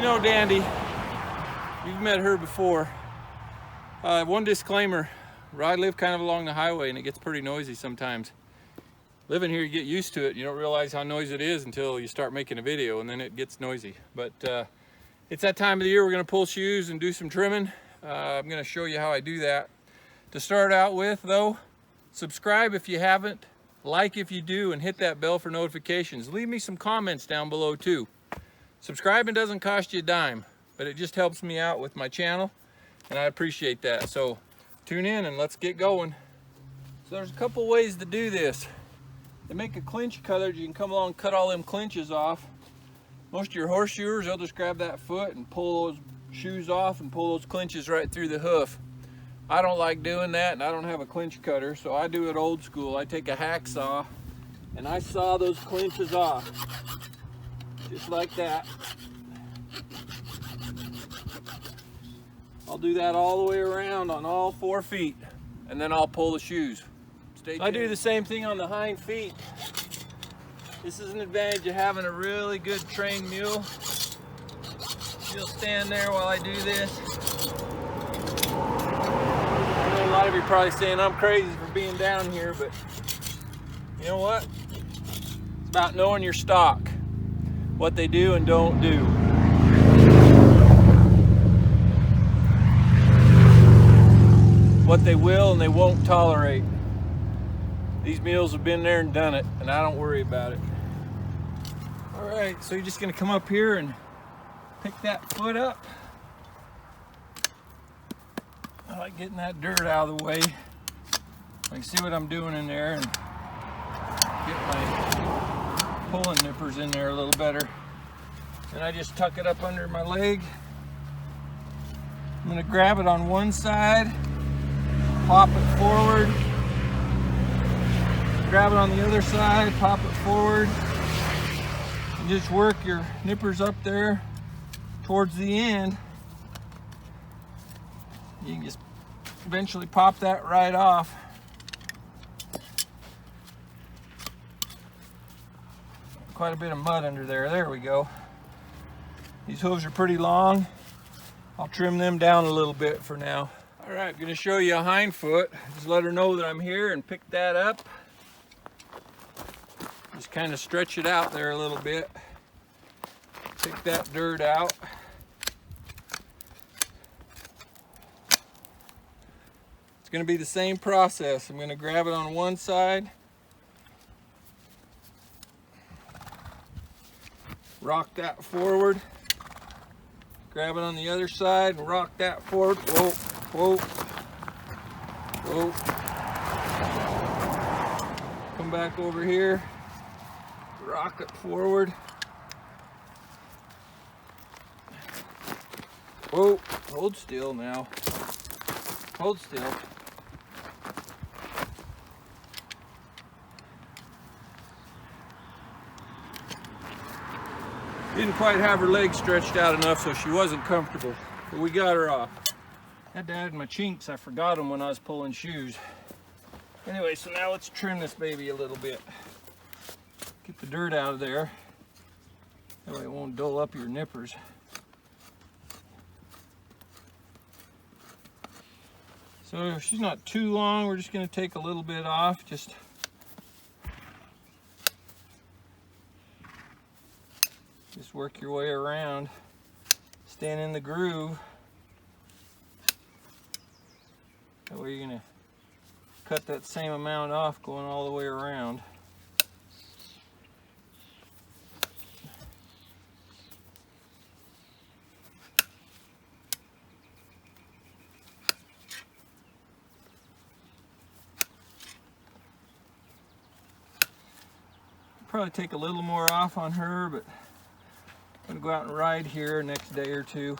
know Dandy. You've met her before. One disclaimer, I live kind of along the highway and it gets pretty noisy sometimes. Living here, you get used to it. You don't realize how noisy it is until you start making a video, and then it gets noisy. But it's that time of the year we're going to pull shoes and do some trimming. I'm going to show you how I do that. To start out with though, subscribe if you haven't, like if you do, and hit that bell for notifications. Leave me some comments down below too. Subscribing doesn't cost you a dime, but it just helps me out with my channel, and I appreciate that. So tune in and let's get going. So there's a couple ways to do this. They make a clinch cutter. You can come along and cut all them clinches off. Most of your horseshoers, they'll just grab that foot and pull those shoes off and pull those clinches right through the hoof. I don't like doing that, and I don't have a clinch cutter, so I do it old school. I take a hacksaw and I saw those clinches off, just like that. I'll do that all the way around on all 4 feet, and then I'll pull the shoes. I do the same thing on the hind feet. This is an advantage of having a really good trained mule. She'll stand there while I do this. I know a lot of you are probably saying I'm crazy for being down here, but you know what? It's about knowing your stock, what they do and don't do. What they will and they won't tolerate. These mules have been there and done it, and I don't worry about it. All right, so you're just gonna come up here and pick that foot up. I like getting that dirt out of the way. I can see what I'm doing in there and get my pulling nippers in there a little better. And I just tuck it up under my leg. I'm gonna grab it on one side, pop it forward, grab it on the other side, pop it forward, and just work your nippers up there towards the end. You can just eventually pop that right off. Quite a bit of mud under there. There we go. These hooves are pretty long. I'll trim them down a little bit for now. All right, I'm going to show you a hind foot. Just let her know that I'm here and pick that up. Just kind of stretch it out there a little bit. Take that dirt out. It's going to be the same process. I'm going to grab it on one side, rock that forward, grab it on the other side and rock that forward. Whoa, whoa, whoa. Come back over here, rock it forward. Whoa, hold still now. Hold still. Didn't quite have her legs stretched out enough, so she wasn't comfortable, but we got her off. I had to add my chinks. I forgot them when I was pulling shoes. Anyway, so now let's trim this baby a little bit. Get the dirt out of there. That way it won't dull up your nippers. So she's not too long. We're just going to take a little bit off. Just work your way around. Stand in the groove. That way you're going to cut that same amount off going all the way around. Probably take a little more off on her, but I'm gonna go out and ride here next day or two,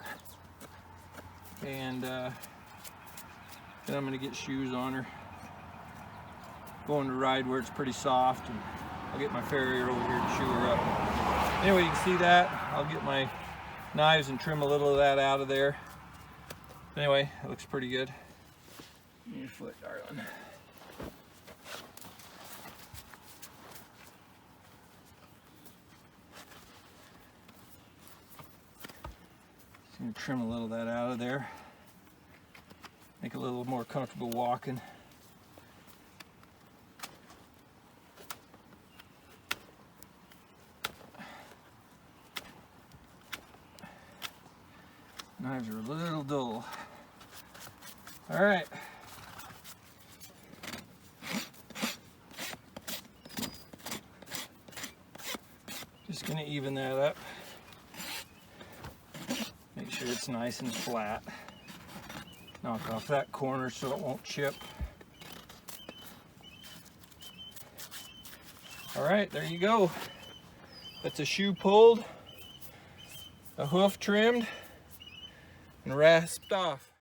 and then I'm gonna get shoes on her. Going to ride where it's pretty soft, and I'll get my farrier over here to shoe her up. Anyway, you can see that. I'll get my knives and trim a little of that out of there. Anyway, it looks pretty good. Give me your foot, darling. Just gonna trim a little of that out of there. Make it a little more comfortable walking. Knives are a little dull. All right. Just gonna even that up. Make sure it's nice and flat. Knock off that corner so it won't chip. All right, there you go. That's a shoe pulled, a hoof trimmed, and rasped off.